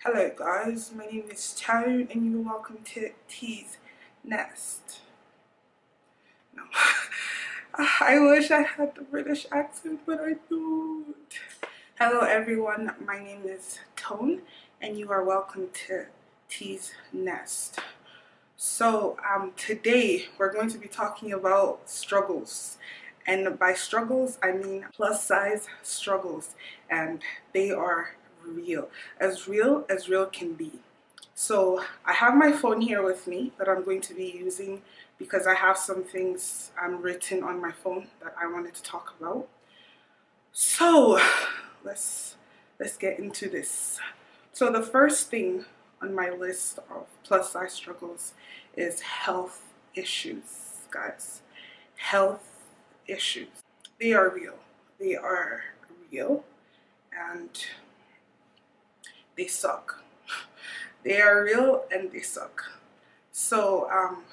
Hello guys, my name is Tone and you're welcome to T's Nest. No, I wish I had the British accent, but I don't. Hello everyone, my name is Tone and you are welcome to T's Nest. So today we're going to be talking about struggles. And by struggles, I mean plus size struggles. And they are real as real can be. So I have my phone here with me that I'm going to be using because I have some things written on my phone that I wanted to talk about. So let's get into this. So the first thing on my list of plus size struggles is health issues, guys. Health issues. They are real. They are real and they suck. They are real and they suck. So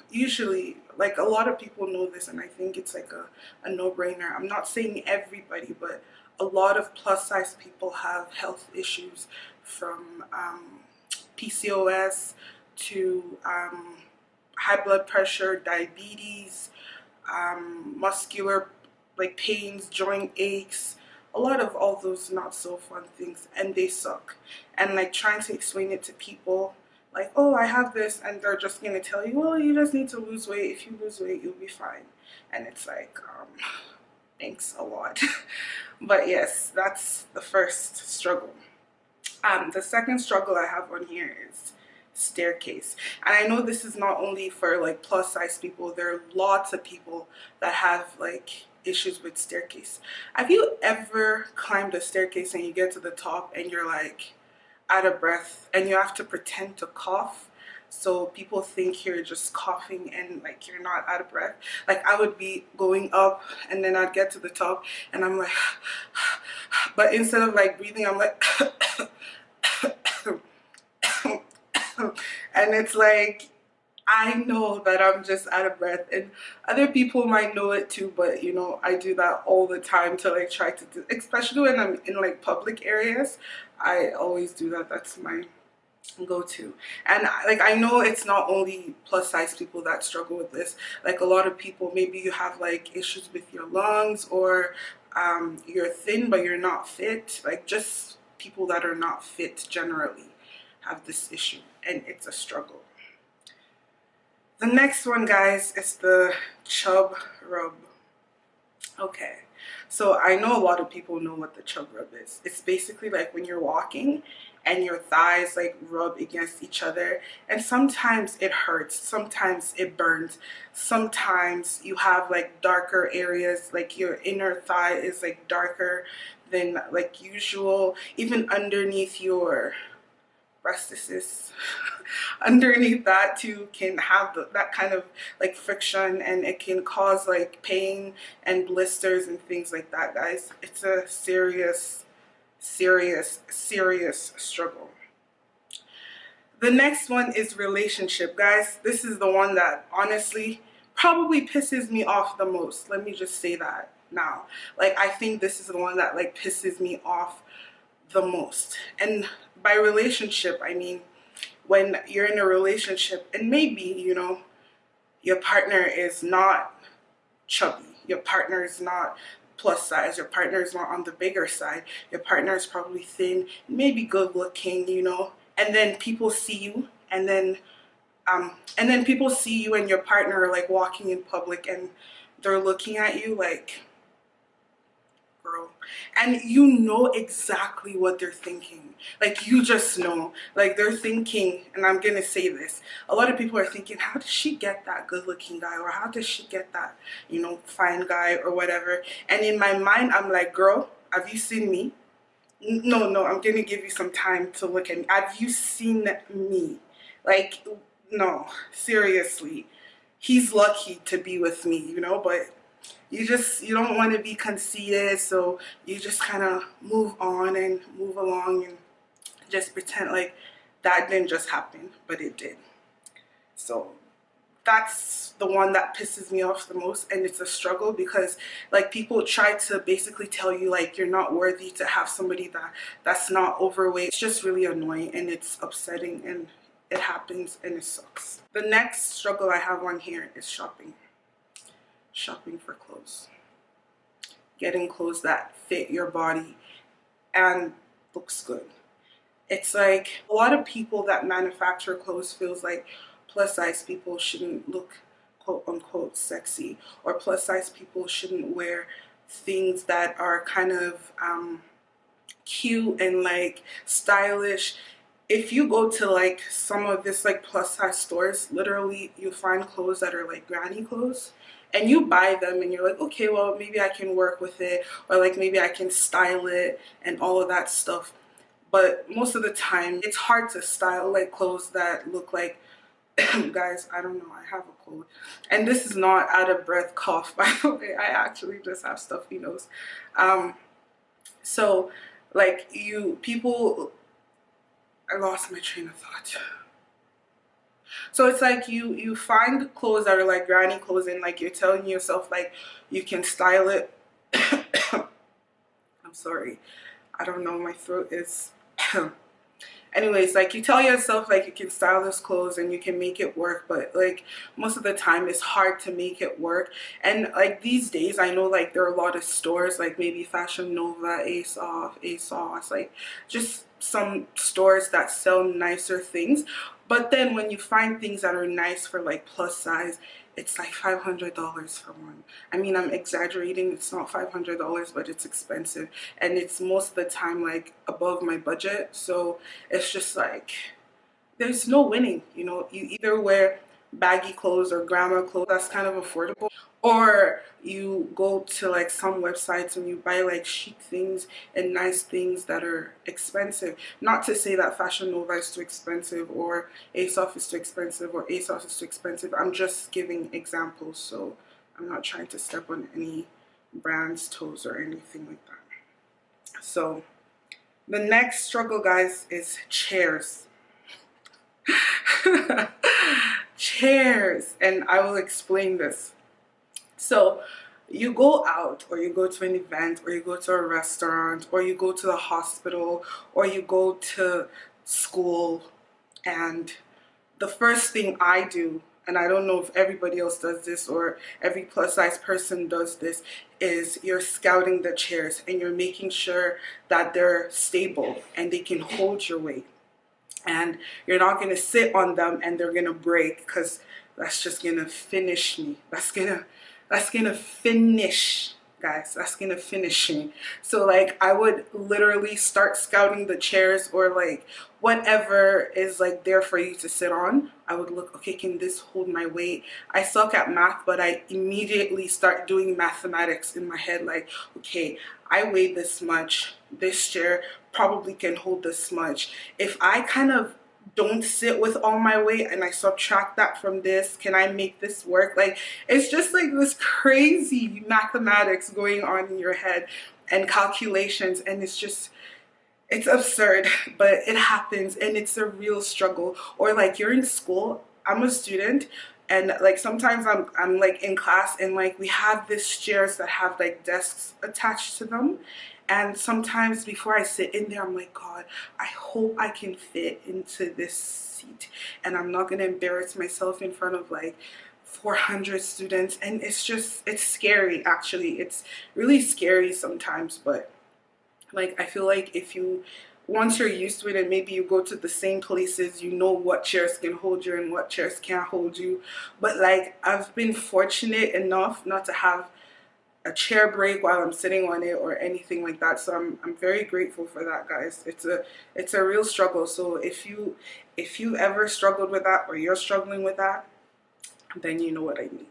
usually, like a lot of people know this, and I think it's like a no-brainer. I'm not saying everybody, but a lot of plus size people have health issues from PCOS to high blood pressure, diabetes, muscular like pains, joint aches, a lot of all those not so fun things, and they suck. And like trying to explain it to people like, oh, I have this, and they're just gonna tell you, well, you just need to lose weight. If you lose weight, you'll be fine. And it's like, thanks a lot. But yes, that's the first struggle. The second struggle I have on here is staircase. And I know this is not only for like plus size people, there are lots of people that have like issues with staircase. Have you ever climbed a staircase and you get to the top and you're like out of breath and you have to pretend to cough so people think you're just coughing and like you're not out of breath? Like I would be going up and then I'd get to the top and I'm like but instead of like breathing I'm like and it's like I know that I'm just out of breath and other people might know it too, but you know, I do that all the time to like try to do, especially when I'm in like public areas. I always do that. That's my go-to. And like I know it's not only plus size people that struggle with this. Like a lot of people, maybe you have like issues with your lungs, or you're thin but you're not fit. Like just people that are not fit generally have this issue, and it's a struggle. The next one, guys, is the chub rub. Okay, so I know a lot of people know what the chub rub is. It's basically like when you're walking and your thighs like rub against each other, and sometimes it hurts, sometimes it burns, sometimes you have like darker areas, like your inner thigh is like darker than like usual, even underneath your breastises. Underneath that too can have that kind of like friction, and it can cause like pain and blisters and things like that, guys. It's a serious struggle. The next one is relationship, guys. This is the one that honestly probably pisses me off the most. Let me just say that now. Like I think this is the one that like pisses me off the most. And by relationship, I mean when you're in a relationship and maybe, you know, your partner is not chubby, your partner is not plus size, your partner is not on the bigger side, your partner is probably thin, maybe good looking, you know, and then people see you and then people see you and your partner like walking in public and they're looking at you like, girl, and you know exactly what they're thinking. Like you just know, like they're thinking, and I'm gonna say this, a lot of people are thinking, how does she get that good looking guy, or how does she get that, you know, fine guy or whatever? And in my mind I'm like, girl, have you seen me? No, I'm gonna give you some time to look at me. Have you seen me? Like, no, seriously, he's lucky to be with me, you know, but you don't want to be conceited, so you just kind of move on and move along and just pretend like that didn't just happen, but it did. So that's the one that pisses me off the most, and it's a struggle because like people try to basically tell you like you're not worthy to have somebody that's not overweight. It's just really annoying and it's upsetting, and it happens and it sucks. The next struggle I have on here is shopping for clothes, getting clothes that fit your body and looks good. It's like a lot of people that manufacture clothes feels like plus size people shouldn't look quote unquote sexy, or plus size people shouldn't wear things that are kind of cute and like stylish. If you go to like some of this like plus size stores, literally you find clothes that are like granny clothes, and you buy them and you're like, okay, well maybe I can work with it, or like maybe I can style it and all of that stuff. But most of the time it's hard to style like clothes that look like guys, I don't know, I have a cold and this is not out of breath cough, by the way. I actually just have stuffy nose. So like I lost my train of thought. So it's like you find clothes that are like granny clothes, and like you're telling yourself like you can style it. I'm sorry, I don't know, my throat is anyways, like you tell yourself like you can style this clothes and you can make it work, but like most of the time it's hard to make it work. And like these days I know like there are a lot of stores like maybe Fashion Nova, ASOS, like just some stores that sell nicer things. But then when you find things that are nice for like plus size, it's like $500 for one. I mean, I'm exaggerating, it's not $500, but it's expensive, and it's most of the time like above my budget. So it's just like there's no winning, you know. You either wear baggy clothes or grandma clothes that's kind of affordable, or you go to like some websites and you buy like chic things and nice things that are expensive. Not to say that Fashion Nova is too expensive, or ASOS is too expensive, or ASOS is too expensive. I'm just giving examples, so I'm not trying to step on any brand's toes or anything like that. So the next struggle, guys, is chairs. Chairs, and I will explain this. So you go out, or you go to an event, or you go to a restaurant, or you go to the hospital, or you go to school, and the first thing I do, and I don't know if everybody else does this or every plus size person does this, is you're scouting the chairs and you're making sure that they're stable and they can hold your weight, and you're not going to sit on them and they're going to break, because that's just going to finish me. That's gonna finish, guys, that's gonna finish me. So like I would literally start scouting the chairs, or like whatever is like there for you to sit on. I would look, okay, can this hold my weight? I suck at math, but I immediately start doing mathematics in my head, like, okay, I weigh this much, this chair probably can hold this much. If I kind of don't sit with all my weight and I subtract that from this, can I make this work? Like it's just like this crazy mathematics going on in your head and calculations, and it's absurd, but it happens and it's a real struggle. Or like you're in school, I'm a student, and like sometimes I'm like in class, and like we have these chairs that have like desks attached to them, and sometimes before I sit in there I'm like, God, I hope I can fit into this seat and I'm not gonna embarrass myself in front of like 400 students. And it's scary, actually. It's really scary sometimes, but like I feel like if you, once you're used to it and maybe you go to the same places, you know what chairs can hold you and what chairs can't hold you. But like I've been fortunate enough not to have a chair break while I'm sitting on it or anything like that. So I'm very grateful for that, guys. It's a real struggle. So if you ever struggled with that, or you're struggling with that, then you know what I mean.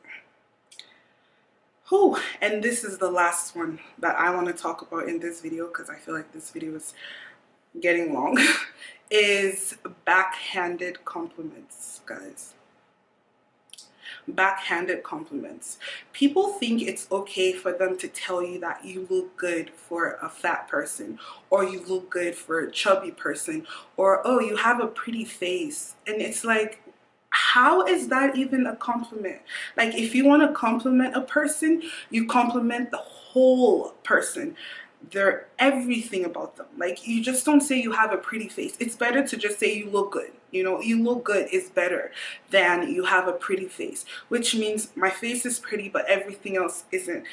Whew. And this is the last one that I want to talk about in this video, because I feel like this video is getting long, is backhanded compliments, guys. Backhanded compliments. People think it's okay for them to tell you that you look good for a fat person, or you look good for a chubby person, or oh, you have a pretty face. And it's like, How is that even a compliment? Like, if you want to compliment a person, you compliment the whole person. They're everything about them. Like, you just don't say you have a pretty face. It's better to just say you look good. You know, you look good is better than you have a pretty face, which means my face is pretty, but everything else isn't,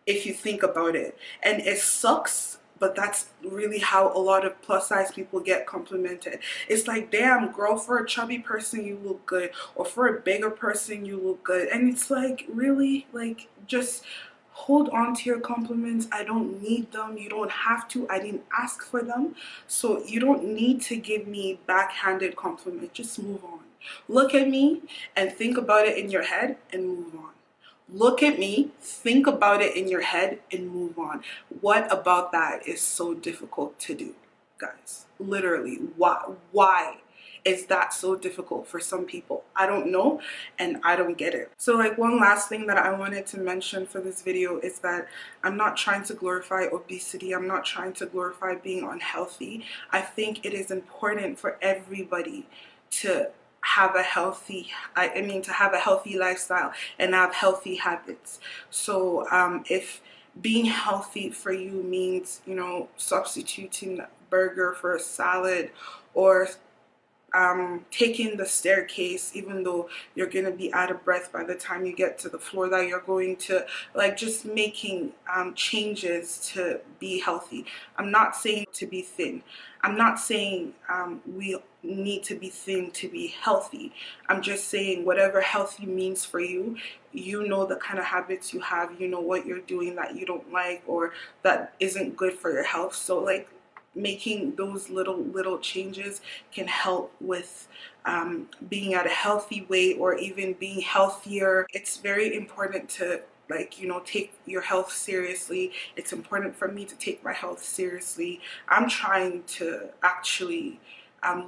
if you think about it. And it sucks, but that's really how a lot of plus size people get complimented. It's like, damn girl, for a chubby person you look good, or for a bigger person you look good. And it's like, really? Like, just hold on to your compliments. I don't need them. You don't have to. I didn't ask for them. So you don't need to give me backhanded compliments. Just move on. Look at me and think about it in your head and move on. Look at me, think about it in your head, and move on. What about that is so difficult to do, guys? Literally, why is that so difficult for some people? I don't know, and I don't get it. So, like, one last thing that I wanted to mention for this video is that I'm not trying to glorify obesity. I'm not trying to glorify being unhealthy. I think it is important for everybody to have a healthy, I mean, to have a healthy lifestyle and have healthy habits. So if being healthy for you means, you know, substituting burger for a salad, or taking the staircase even though you're gonna be out of breath by the time you get to the floor that you're going to, like, just making changes to be healthy. I'm not saying to be thin. I'm not saying we need to be thin to be healthy. I'm just saying whatever healthy means for you, you know the kind of habits you have, you know what you're doing that you don't like or that isn't good for your health. So, like, making those little changes can help with being at a healthy weight or even being healthier. It's very important to, like, you know, take your health seriously. It's important for me to take my health seriously. I'm trying to actually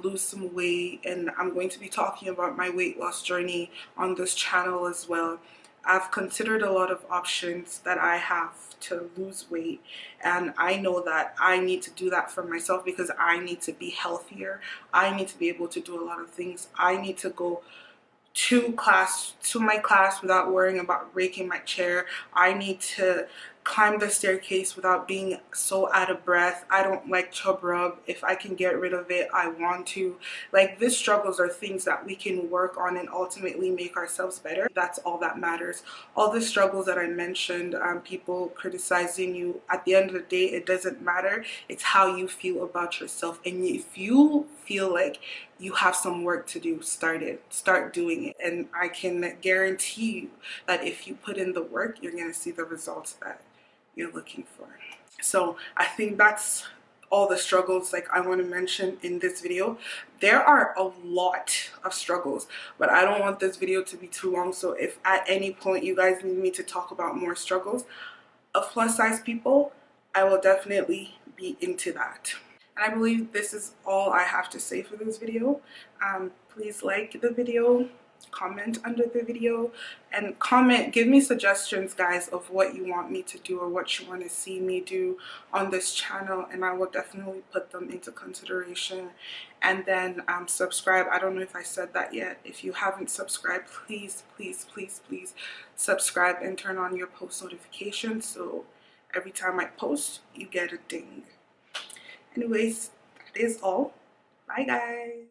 lose some weight, and I'm going to be talking about my weight loss journey on this channel as well. I've considered a lot of options that I have to lose weight, and I know that I need to do that for myself because I need to be healthier. I need to be able to do a lot of things. I need to go to my class without worrying about breaking my chair. I need to climb the staircase without being so out of breath. I don't like chub rub. If I can get rid of it, I want to. Like, these struggles are things that we can work on and ultimately make ourselves better. That's all that matters. All the struggles that I mentioned, people criticizing you, at the end of the day, it doesn't matter. It's how you feel about yourself. And if you feel like you have some work to do, start doing it. And I can guarantee you that if you put in the work, you're going to see the results that you're looking for. So I think that's all the struggles, like, I want to mention in this video. There are a lot of struggles, but I don't want this video to be too long. So if at any point you guys need me to talk about more struggles of plus size people, I will definitely be into that. And I believe this is all I have to say for this video. Please like the video, comment under the video, and comment, give me suggestions, guys, of what you want me to do or what you want to see me do on this channel, and I will definitely put them into consideration. And then subscribe. I don't know if I said that yet. If you haven't subscribed, please subscribe and turn on your post notifications so every time I post you get a ding. Anyways, that is all. Bye, guys.